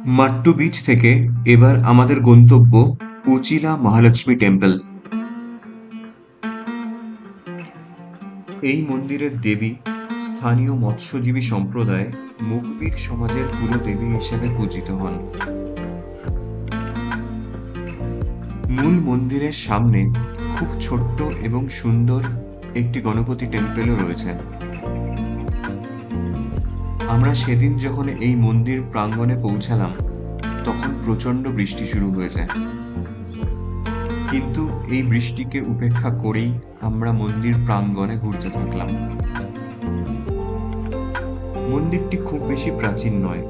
মাট্টু beach থেকে এবার আমাদের গন্তব্য উচিলা মহালক্ষ্মী টেম্পল। এই মন্দিরের দেবী স্থানীয় মৎস্যজীবী সম্প্রদায় মুগবীর সমাজের কুলদেবী হিসেবে পূজিত হন। মূল মন্দিরের সামনে খুব ছোট্ট এবং সুন্দর একটি গণপতি টেম্পলও রয়েছে। আমরা সেদিন যখন এই মন্দির প্রাঙ্গণে পৌঁছালাম তখন প্রচণ্ড বৃষ্টি শুরু হয়ে যায়, কিন্তু এই বৃষ্টিকে উপেক্ষা করেই আমরা মন্দির প্রাঙ্গণে ঘুরতে থাকলাম। মন্দিরটি খুব বেশি প্রাচীন নয়।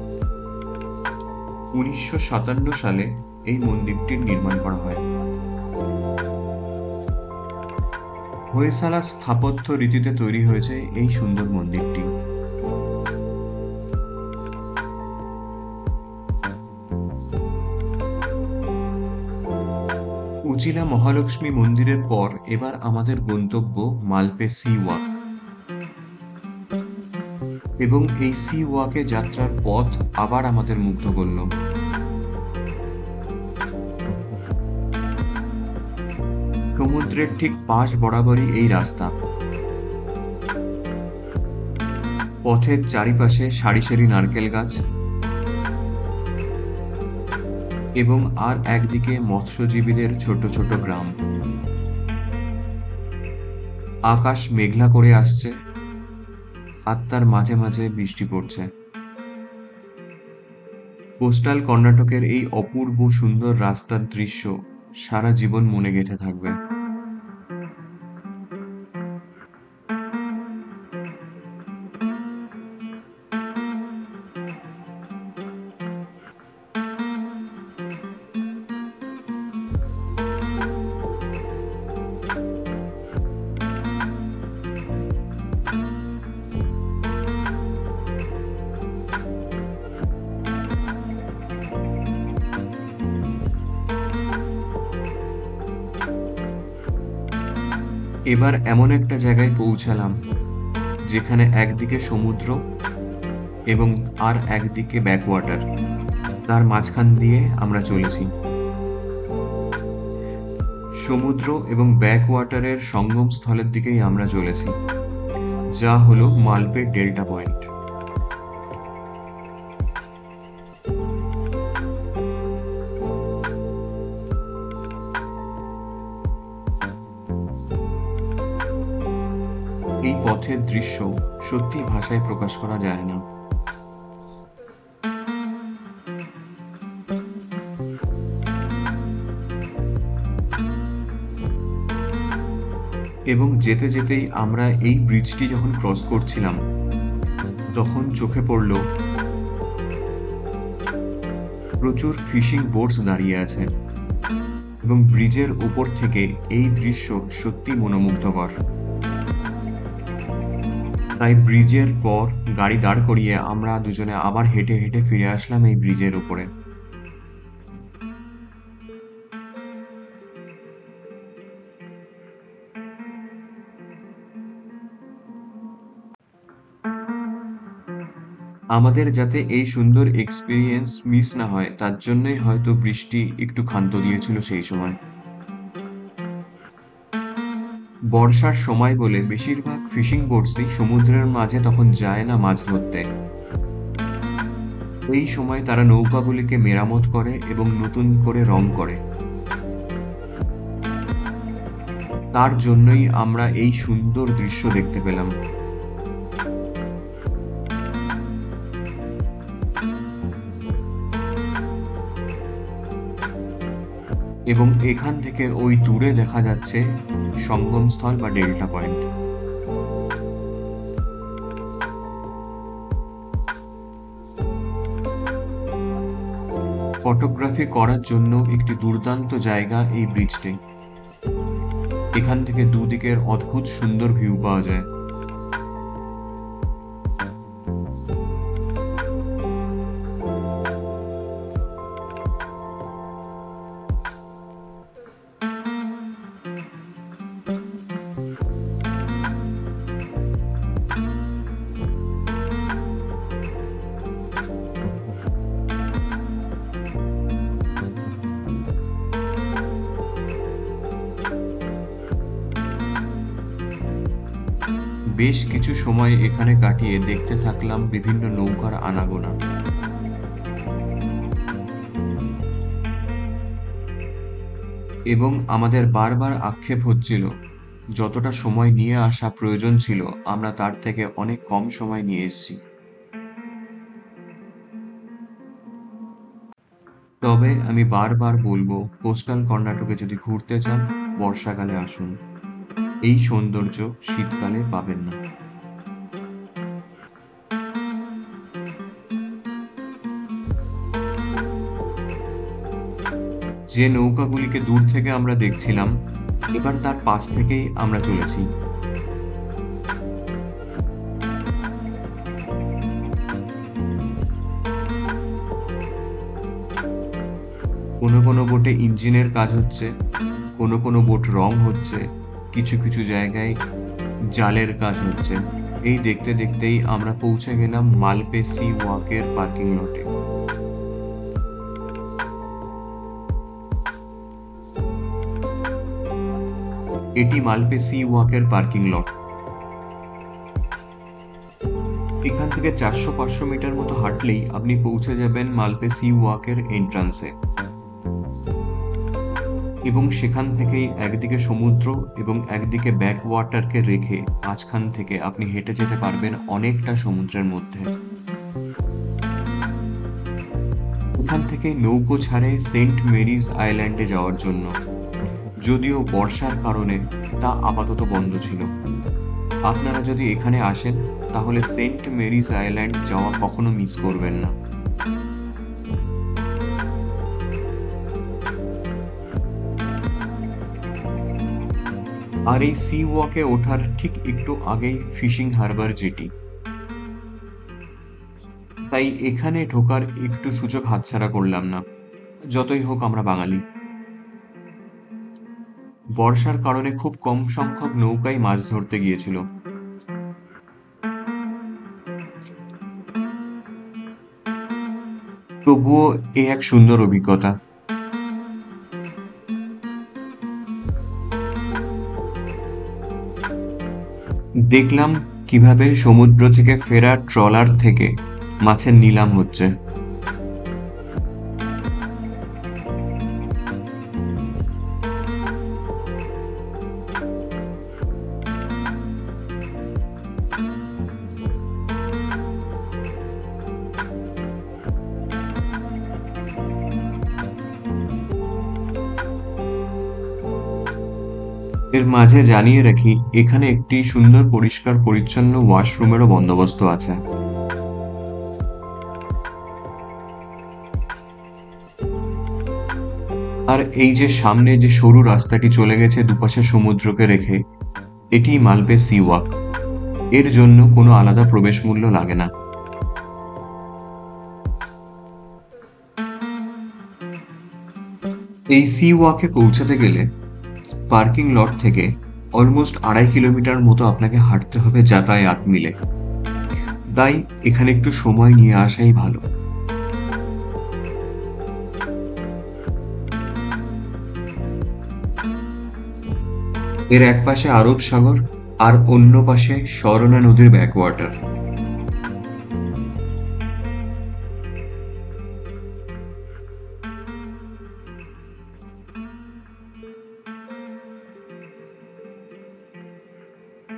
1957 সালে এই মন্দিরটির নির্মাণ করা হয়। হোয়সালা স্থাপত্য রীতিতে তৈরি হয়েছে এই সুন্দর মন্দিরটি। উচিলা মহালক্ষ্মী মন্দিরের পর এবার আমাদের গন্তব্য মালপে সি ওয়াক, এবং এই সি ওয়াকে যাত্রার পথ আবার আমাদের মুগ্ধ করল। সমুদ্রের ঠিক পাশ বরাবরই এই রাস্তা। পথের চারিপাশে সারি সারি নারকেল গাছ, এবং আর একদিকে মৎস্যজীবীদের ছোট ছোট গ্রাম। আকাশ মেঘলা করে আসছে, আর তার মাঝে মাঝে বৃষ্টি পড়ছে। কোস্টাল কর্ণাটকের এই অপূর্ব সুন্দর রাস্তার দৃশ্য সারা জীবন মনে গেঁথে থাকবে। এবার এমন একটা জায়গায় পৌঁছালাম যেখানে একদিকে সমুদ্র এবং আর একদিকে ব্যাকওয়াটার, তার মাঝখান দিয়ে আমরা চলেছি। সমুদ্র এবং ব্যাকওয়াটারের সঙ্গম স্থলের দিকেই আমরা চলেছি, যা হলো মালপে ডেল্টা পয়েন্ট। এই পথের দৃশ্য সত্যি ভাষায় প্রকাশ করা যায় না। এবং যেতে যেতেই আমরা এই ব্রিজটি যখন ক্রস করছিলাম তখন চোখে পড়ল প্রচুর ফিশিং বোটস দাঁড়িয়ে আছে, এবং ব্রিজের উপর থেকে এই দৃশ্য সত্যি মনোমুগ্ধকর। তাই ব্রিজের পর গাড়ি দাঁড় করিয়ে আমরা দুজনে আবার হেঁটে হেঁটে ফিরে আসলাম এই ব্রিজের উপরে। আমাদের যাতে এই সুন্দর এক্সপিরিয়েন্স মিস না হয় তার জন্যই হয়তো বৃষ্টি একটু ক্ষান্ত দিয়েছিল সেই সময়। বর্ষার সময় বলে বেশিরভাগ ফিশিং বোটসই সমুদ্রের মাঝে তখন যায় না মাছ ধরতে। এই সময় তারা নৌকাগুলিকে মেরামত করে এবং নতুন করে রং করে। তার জন্যই আমরা এই সুন্দর দৃশ্য দেখতে পেলাম। এবং এখান থেকে ওই দূরে দেখা যাচ্ছে সঙ্গমস্থল বা ডেল্টা পয়েন্ট। ফটোগ্রাফি করার জন্য একটি দুর্দান্ত জায়গা এই ব্রিজটি। এখান থেকে দুদিকের অদ্ভুত সুন্দর ভিউ পাওয়া যায়। বেশ কিছু সময় এখানে কাটিয়ে দেখতে থাকলাম বিভিন্ন নৌকার আনাগোনা। এবং আমাদের বারবার আক্ষেপ হচ্ছিল, যতটা সময় নিয়ে আসা প্রয়োজন ছিল আমরা তার থেকে অনেক কম সময় নিয়ে এসেছি। তবে আমি বারবার বলবো, কোস্টাল কর্ণাটকে যদি ঘুরতে চান বর্ষাকালে আসুন, এই সৌন্দর্য শীতকালে পাবেন না। যে নৌকাগুলিকে দূর থেকে আমরা দেখছিলাম, এবার তার পাশ থেকেই আমরা চলেছি। কোনো কোনো বোটে ইঞ্জিনের কাজ হচ্ছে, কোনো কোনো বোট রং হচ্ছে, কিছু কিছু জায়গায় জালের কাজ হচ্ছে। এই দেখতে দেখতেই আমরা পৌঁছে গেলাম মালপে সি ওয়াকের পার্কিং লটে। এটি মালপে সি ওয়াকের পার্কিং লট। এখান থেকে 400-500 মিটার মতো হাঁটলেই আপনি পৌঁছে যাবেন মালপে সি ওয়াকের এন্ট্রান্সে। এবং সেখান থেকেই একদিকে সমুদ্র এবং একদিকে ব্যাক ওয়াটারকে রেখে মাঝখান থেকে আপনি হেঁটে যেতে পারবেন অনেকটা সমুদ্রের মধ্যে। এখান থেকে নৌকো ছাড়ে সেন্ট মেরিজ আইল্যান্ডে যাওয়ার জন্য, যদিও বর্ষার কারণে তা আপাতত বন্ধ ছিল। আপনারা যদি এখানে আসেন তাহলে সেন্ট মেরিজ আইল্যান্ড যাওয়া কখনো মিস করবেন না। আর এই সি ওয়াকে ওঠার ঠিক একটু আগেই ফিশিং হারবার জেটি, তাই এখানে ঢোকার একটু সুযোগ হাতছাড়া করলাম না। যতই হোক আমরা বাঙালি। বর্ষার কারণে খুব কম সংখ্যক নৌকাই মাছ ধরতে গিয়েছিল। তবুও এ এক সুন্দর অভিজ্ঞতা। দেখলাম কিভাবে সমুদ্র থেকে ফেরা ট্রলার থেকে মাছের নিলাম হচ্ছে। এর মাঝে জানিয়ে রাখি, এখানে একটি সুন্দর পরিষ্কার পরিচ্ছন্ন ওয়াশরুমেরও বন্দোবস্ত আছে। আর এই যে সামনে যে সরু রাস্তাটি চলে গেছে দুপাশে সমুদ্রকে রেখে, এটি মালপে সি ওয়াক। এর জন্য কোনো আলাদা প্রবেশ মূল্য লাগে না। এই সি ওয়াকে পৌঁছাতে গেলে পার্কিং লট থেকে অলমোস্ট 2.5 কিলোমিটার মতো আপনাকে হাঁটতে হবে যাতায়াত মিলে। তাই এখানে একটু সময় নিয়ে আসাই ভালো। এর এক পাশে আরব সাগর আর অন্য পাশে স্বরনা নদীর ব্যাকওয়াটার।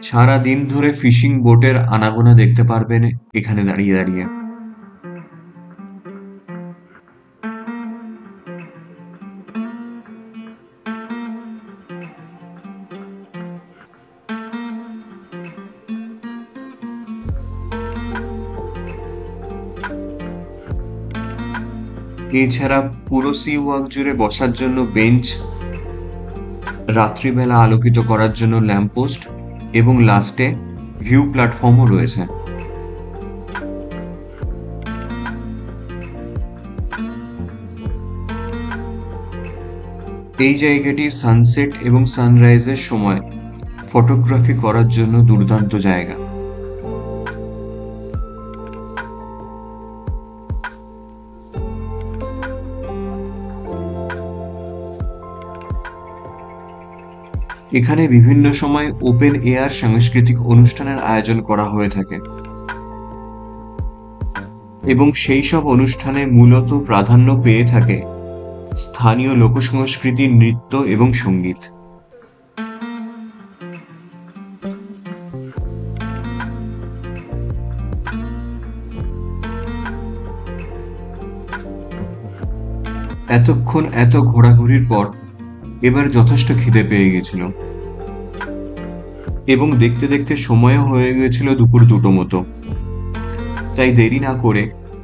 সারা দিন ধরে ফিশিং বোটের আনাগোনা দেখতে পারবেন এখানে দাঁড়িয়ে দাঁড়িয়ে। এছাড়া পুরো সি ওয়াক জুড়ে বসার জন্য বেঞ্চ, রাত্রিবেলা আলোকিত করার জন্য ল্যাম্পপোস্ট এবং লাস্টে ভিউ প্ল্যাটফর্মও রয়েছে। এই জায়গাটি সানসেট এবং সানরাইজের সময় ফটোগ্রাফি করার জন্য দুর্দান্ত জায়গা। এখানে বিভিন্ন সময় ওপেন এয়ার সাংস্কৃতিক অনুষ্ঠানের আয়োজন করা হয়ে থাকে এবং সেই সব অনুষ্ঠানে মূলত প্রাধান্য পেয়ে থাকে স্থানীয় লোকসংস্কৃতির নৃত্য এবং সঙ্গীত। এতক্ষণ এত ঘোরাঘুরির পর এবার যথেষ্ট খিদে পেয়ে গেছিল এবং দেখতে দেখতে সময়ও হয়ে গেছিল দুপুর 2টো মতো। তাই দেরি না করে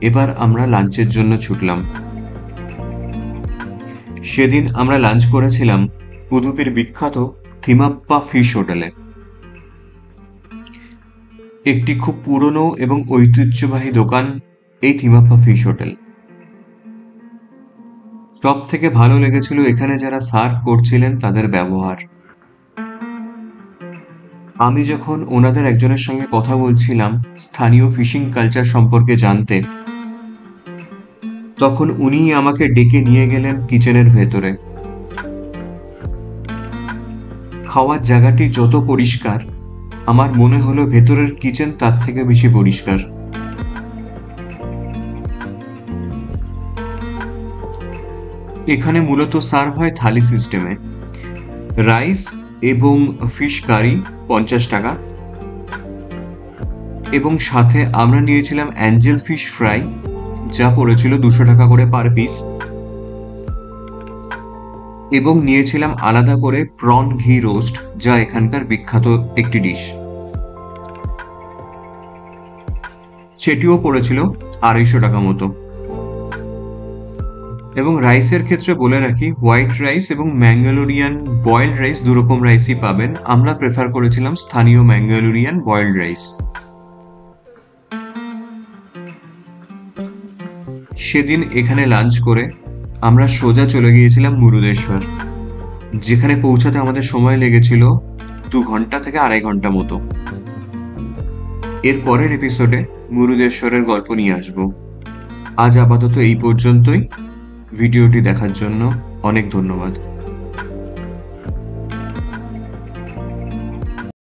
এবার আমরা লাঞ্চের জন্য ছুটলাম। সেদিন আমরা লাঞ্চ করেছিলাম উদুপির বিখ্যাত থিমাপ্পা ফিশ হোটেলে, একটি খুব পুরনো এবং ঐতিহ্যবাহী দোকান এই থিমাপ্পা ফিশ হোটেল। সব থেকে ভালো লেগেছিল এখানে যারা সার্ভ করছিলেন তাদের ব্যবহার। আমি যখন ওনাদের একজনের সঙ্গে কথা বলছিলাম স্থানীয় ফিশিং কালচার সম্পর্কে জানতে, তখন উনিই আমাকে ডেকে নিয়ে গেলেন কিচেনের ভেতরে। খাওয়ার জায়গাটি যত পরিষ্কার, আমার মনে হলো ভেতরের কিচেন তার থেকে বেশি পরিষ্কার। এখানে মূলত সার্ভ হয় থালি সিস্টেমে। রাইস এবং ফিশ কারি 50 টাকা, এবং সাথে আমরা নিয়েছিলাম অ্যাঞ্জেল ফিশ ফ্রাই, যা পড়েছিল 200 টাকা করে পার পিস, এবং নিয়েছিলাম আলাদা করে প্রন ঘি রোস্ট, যা এখানকার বিখ্যাত একটি ডিশ। সেটিও পড়েছিল 250 টাকা মতো। এবং রাইসের ক্ষেত্রে বলে রাখি, হোয়াইট রাইস এবং ম্যাঙ্গালোরিয়ান বয়েলড রাইস দুরকম রাইসই পাবেন। আমরা প্রেফার করেছিলাম স্থানীয় ম্যাঙ্গালোরিয়ান বয়েলড রাইস। সেদিন এখানে লাঞ্চ করে আমরা সোজা চলে গিয়েছিলাম মুরুদেশ্বর, যেখানে পৌঁছাতে আমাদের সময় লেগেছিল 2 ঘন্টা থেকে 2.5 ঘন্টা মতো। এর পরের এপিসোডে মুরুদেশ্বরের গল্প নিয়ে আসব। আজ আপাতত এই পর্যন্তই। ভিডিওটি দেখার জন্য অনেক ধন্যবাদ।